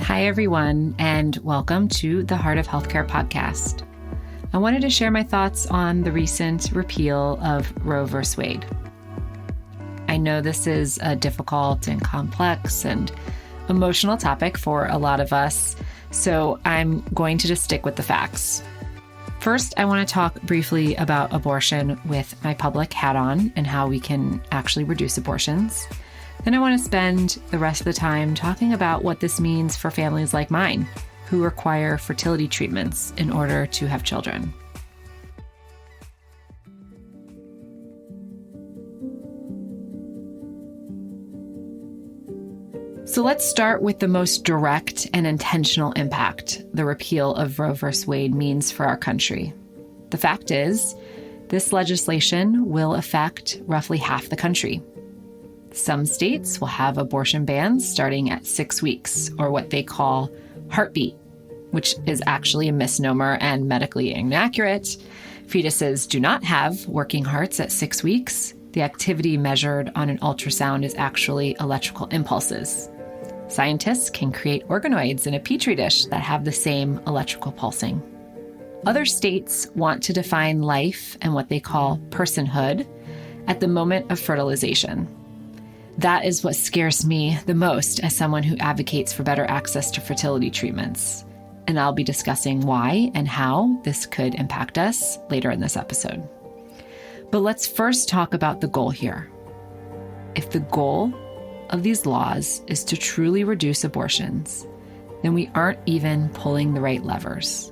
Hi, everyone, and welcome to the Heart of Healthcare podcast. I wanted to share my thoughts on the recent repeal of Roe v. Wade. I know this is a difficult and complex and emotional topic for a lot of us, so I'm going to just stick with the facts. First, I want to talk briefly about abortion with my public hat on and how we can actually reduce abortions. Then I want to spend the rest of the time talking about what this means for families like mine who require fertility treatments in order to have children. So let's start with the most direct and intentional impact the repeal of Roe v. Wade means for our country. The fact is, this legislation will affect roughly half the country. Some states will have abortion bans starting at 6 weeks, or what they call heartbeat, which is actually a misnomer and medically inaccurate. Fetuses do not have working hearts at 6 weeks. The activity measured on an ultrasound is actually electrical impulses. Scientists can create organoids in a petri dish that have the same electrical pulsing. Other states want to define life and what they call personhood at the moment of fertilization. That is what scares me the most as someone who advocates for better access to fertility treatments. And I'll be discussing why and how this could impact us later in this episode. But let's first talk about the goal here. If the goal of these laws is to truly reduce abortions, then we aren't even pulling the right levers.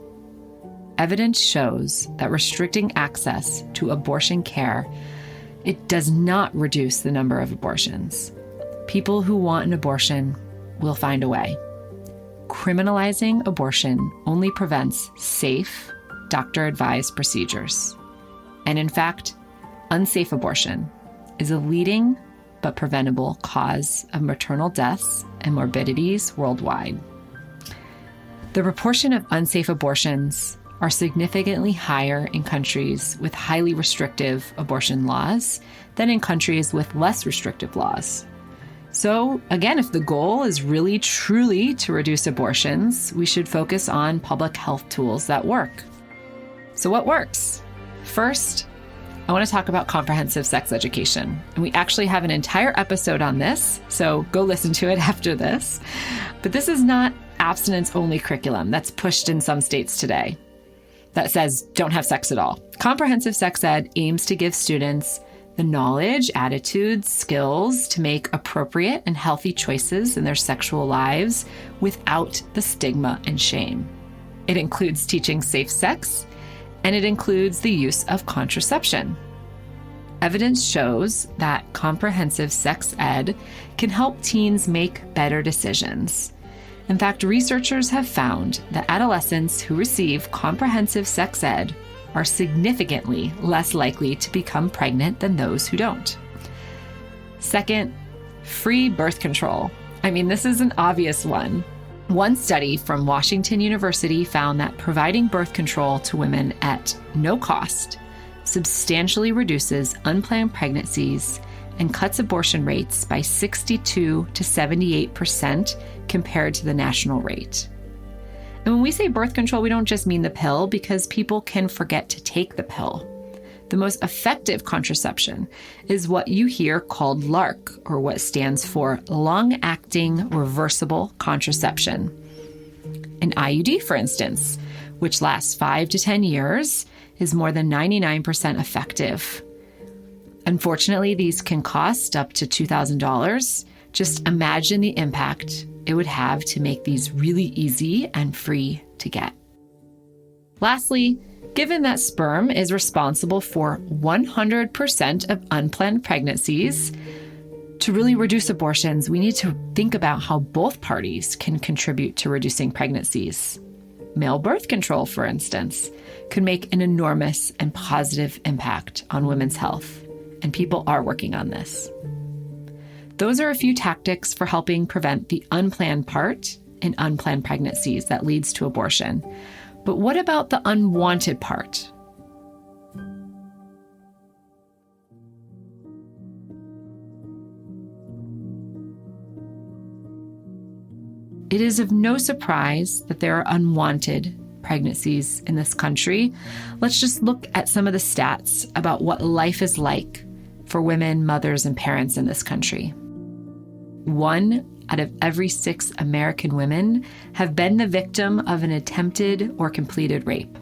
Evidence shows that restricting access to abortion care, it does not reduce the number of abortions. People who want an abortion will find a way. Criminalizing abortion only prevents safe, doctor-advised procedures. And in fact, unsafe abortion is a leading but preventable cause of maternal deaths and morbidities worldwide. The proportion of unsafe abortions are significantly higher in countries with highly restrictive abortion laws than in countries with less restrictive laws. So again, if the goal is really truly to reduce abortions, we should focus on public health tools that work. So what works? First, I want to talk about comprehensive sex education. And we actually have an entire episode on this, so go listen to it after this. But this is not abstinence-only curriculum that's pushed in some states today that says don't have sex at all. Comprehensive sex ed aims to give students the knowledge, attitudes, skills to make appropriate and healthy choices in their sexual lives without the stigma and shame. It includes teaching safe sex, and it includes the use of contraception. Evidence shows that comprehensive sex ed can help teens make better decisions. In fact, researchers have found that adolescents who receive comprehensive sex ed are significantly less likely to become pregnant than those who don't. Second, free birth control. I mean, this is an obvious one. One study from Washington University found that providing birth control to women at no cost substantially reduces unplanned pregnancies and cuts abortion rates by 62 to 78% compared to the national rate. And when we say birth control, we don't just mean the pill, because people can forget to take the pill. The most effective contraception is what you hear called LARC, or what stands for long-acting reversible contraception. An IUD, for instance, which lasts 5 to 10 years, is more than 99% effective. Unfortunately, these can cost up to $2,000. Just imagine the impact it would have to make these really easy and free to get. Lastly, given that sperm is responsible for 100% of unplanned pregnancies, to really reduce abortions, we need to think about how both parties can contribute to reducing pregnancies. Male birth control, for instance, could make an enormous and positive impact on women's health, and people are working on this. Those are a few tactics for helping prevent the unplanned part in unplanned pregnancies that leads to abortion. But what about the unwanted part? it is of no surprise that there are unwanted pregnancies in this country. Let's just look at some of the stats about what life is like for women, mothers, and parents in this country. 1 out of every 6 American women have been the victim of an attempted or completed rape.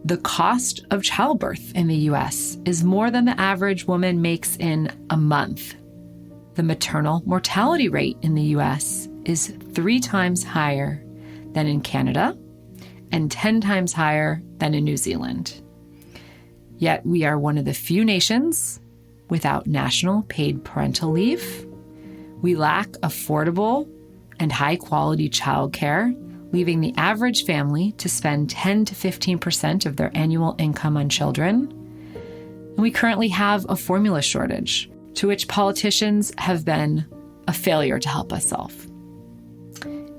The cost of childbirth in the U.S. is more than the average woman makes in a month. The maternal mortality rate in the U.S. is 3 times higher than in Canada and 10 times higher than in New Zealand. Yet we are one of the few nations without national paid parental leave. We lack affordable and high-quality childcare, leaving the average family to spend 10 to 15% of their annual income on children. And we currently have a formula shortage, to which politicians have been a failure to help us solve.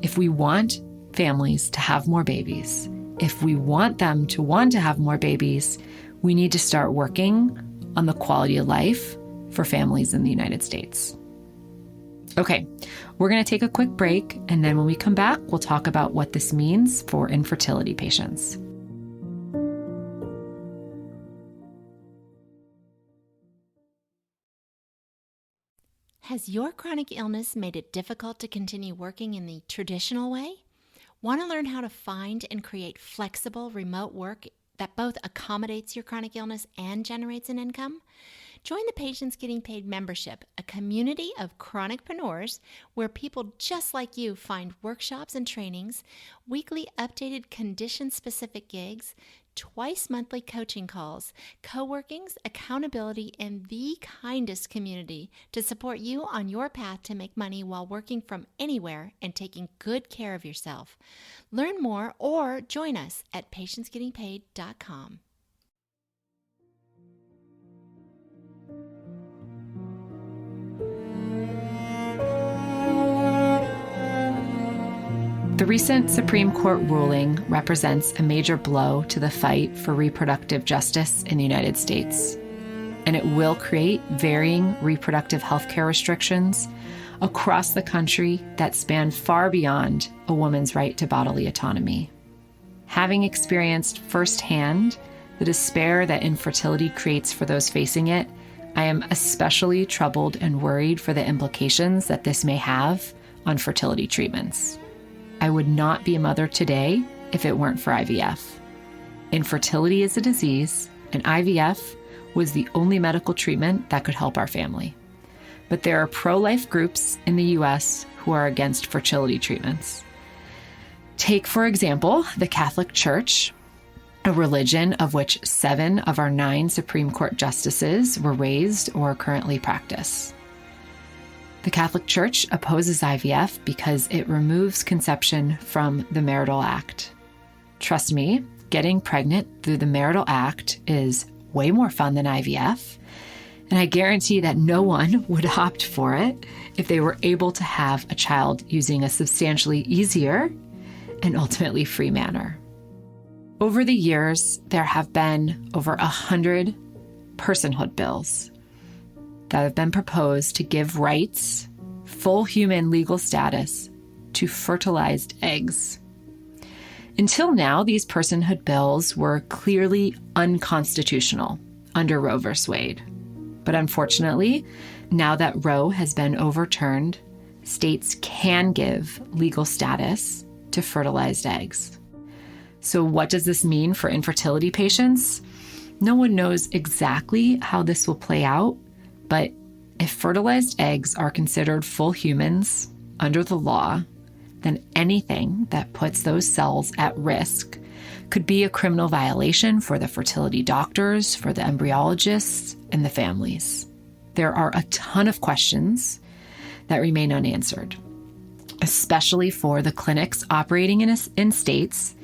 If we want families to have more babies, if we want them to want to have more babies, we need to start working on the quality of life for families in the United States. Okay, we're going to take a quick break, and then when we come back, we'll talk about what this means for infertility patients. Has your chronic illness made it difficult to continue working in the traditional way? Want to learn how to find and create flexible remote work that both accommodates your chronic illness and generates an income? Join the Patients Getting Paid membership, a community of chronicpreneurs where people just like you find workshops and trainings, weekly updated condition-specific gigs, twice monthly coaching calls, co-workings, accountability, and the kindest community to support you on your path to make money while working from anywhere and taking good care of yourself. Learn more or join us at patientsgettingpaid.com. The recent Supreme Court ruling represents a major blow to the fight for reproductive justice in the United States, and it will create varying reproductive healthcare restrictions across the country that span far beyond a woman's right to bodily autonomy. Having experienced firsthand the despair that infertility creates for those facing it, I am especially troubled and worried for the implications that this may have on fertility treatments. I would not be a mother today if it weren't for IVF. Infertility is a disease, and IVF was the only medical treatment that could help our family. But there are pro-life groups in the U.S. who are against fertility treatments. Take, for example, the Catholic Church, a religion of which 7 of our 9 Supreme Court justices were raised or currently practice. The Catholic Church opposes IVF because it removes conception from the marital act. Trust me, getting pregnant through the marital act is way more fun than IVF, and I guarantee that no one would opt for it if they were able to have a child using a substantially easier and ultimately free manner. Over the years, there have been over 100 personhood bills that have been proposed to give rights, full human legal status, to fertilized eggs. Until now, these personhood bills were clearly unconstitutional under Roe v. Wade. But unfortunately, now that Roe has been overturned, states can give legal status to fertilized eggs. So what does this mean for infertility patients? No one knows exactly how this will play out, but if fertilized eggs are considered full humans under the law, then anything that puts those cells at risk could be a criminal violation for the fertility doctors, for the embryologists, and the families. There are a ton of questions that remain unanswered, especially for the clinics operating in states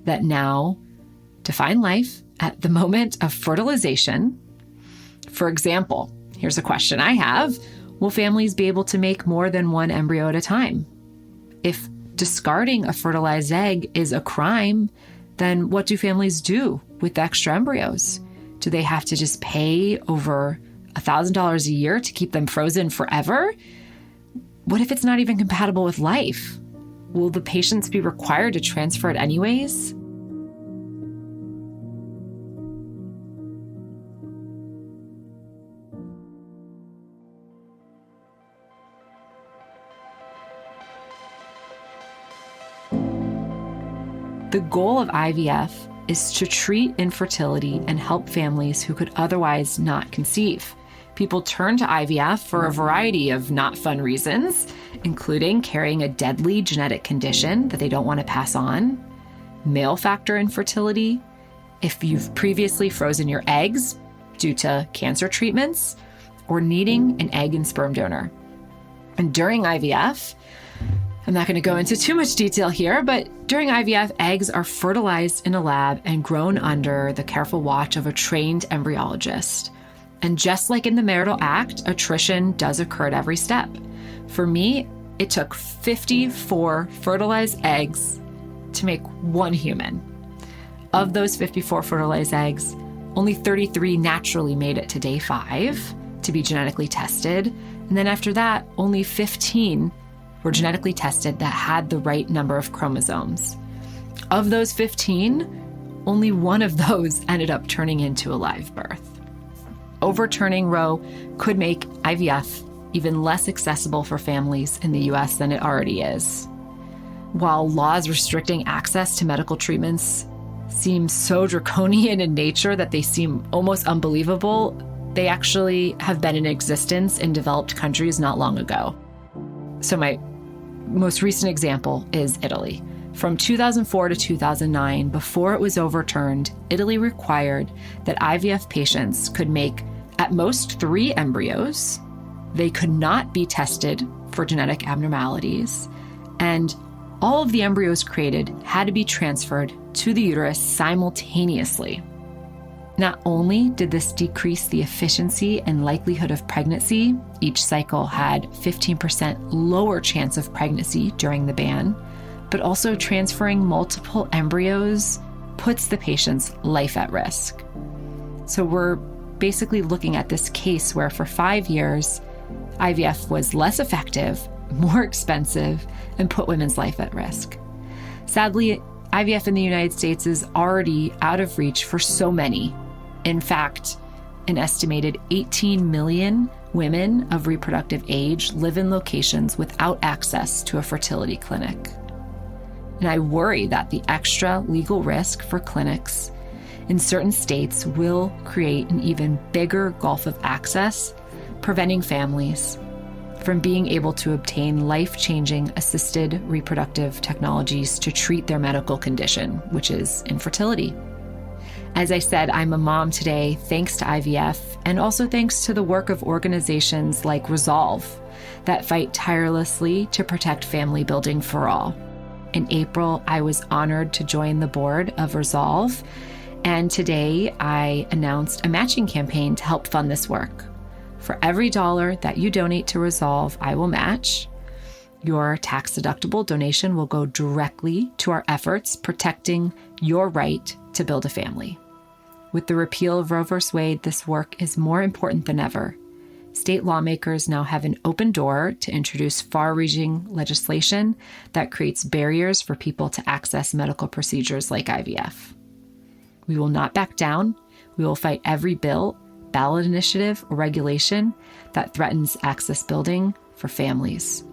that now define life at the moment of fertilization. For example, here's a question I have. Will families be able to make more than one embryo at a time? If discarding a fertilized egg is a crime, then what do families do with the extra embryos? Do they have to just pay over $1,000 a year to keep them frozen forever? What if it's not even compatible with life? will the patients be required to transfer it anyways? The goal of IVF is to treat infertility and help families who could otherwise not conceive. People turn to IVF for a variety of not fun reasons, including carrying a deadly genetic condition that they don't want to pass on, male factor infertility, if you've previously frozen your eggs due to cancer treatments, or needing an egg and sperm donor. And during IVF, I'm not going to go into too much detail here, but during IVF, eggs are fertilized in a lab and grown under the careful watch of a trained embryologist. And just like in the marital act, attrition does occur at every step. For me, it took 54 fertilized eggs to make one human. Of those 54 fertilized eggs, only 33 naturally made it to day 5 to be genetically tested. And then after that, only 15 were genetically tested that had the right number of chromosomes. Of those 15, only one of those ended up turning into a live birth. Overturning Roe could make IVF even less accessible for families in the US than it already is. While laws restricting access to medical treatments seem so draconian in nature that they seem almost unbelievable, they actually have been in existence in developed countries not long ago. So my most recent example is Italy. From 2004 to 2009, before it was overturned, Italy required that IVF patients could make at most 3 embryos. They could not be tested for genetic abnormalities, and all of the embryos created had to be transferred to the uterus simultaneously. Not only did this decrease the efficiency and likelihood of pregnancy, each cycle had 15% lower chance of pregnancy during the ban, but also transferring multiple embryos puts the patient's life at risk. So we're basically looking at this case where for 5 years, IVF was less effective, more expensive, and put women's life at risk. Sadly, IVF in the United States is already out of reach for so many. In fact, an estimated 18 million women of reproductive age live in locations without access to a fertility clinic. And I worry that the extra legal risk for clinics in certain states will create an even bigger gulf of access, preventing families from being able to obtain life-changing assisted reproductive technologies to treat their medical condition, which is infertility. As I said, I'm a mom today thanks to IVF and also thanks to the work of organizations like Resolve that fight tirelessly to protect family building for all. In April, I was honored to join the board of Resolve, and today I announced a matching campaign to help fund this work. For every $1 that you donate to Resolve, I will match. Your tax-deductible donation will go directly to our efforts protecting your right to build a family. With the repeal of Roe v. Wade, this work is more important than ever. State lawmakers now have an open door to introduce far-reaching legislation that creates barriers for people to access medical procedures like IVF. We will not back down. We will fight every bill, ballot initiative, or regulation that threatens access building for families.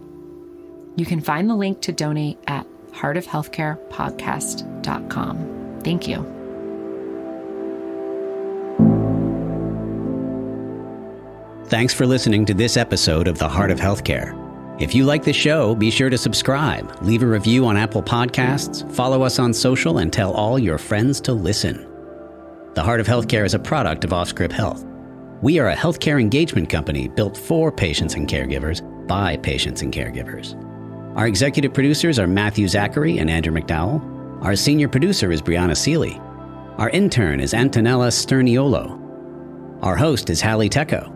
You can find the link to donate at heartofhealthcarepodcast.com. Thank you. Thanks for listening to this episode of The Heart of Healthcare. If you like the show, be sure to subscribe, leave a review on Apple Podcasts, follow us on social, and tell all your friends to listen. The Heart of Healthcare is a product of OffScrip Health. We are a healthcare engagement company built for patients and caregivers by patients and caregivers. Our executive producers are Matthew Zachary and Andrew McDowell. Our senior producer is Brianna Seeley. Our intern is Antonella Sterniolo. Our host is Hallie Tecco.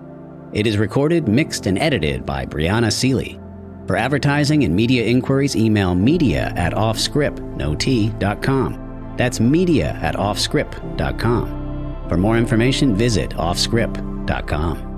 It is recorded, mixed, and edited by Brianna Seeley. For advertising and media inquiries, email media@offscrip.com. That's media@offscrip.com. For more information, visit offscrip.com.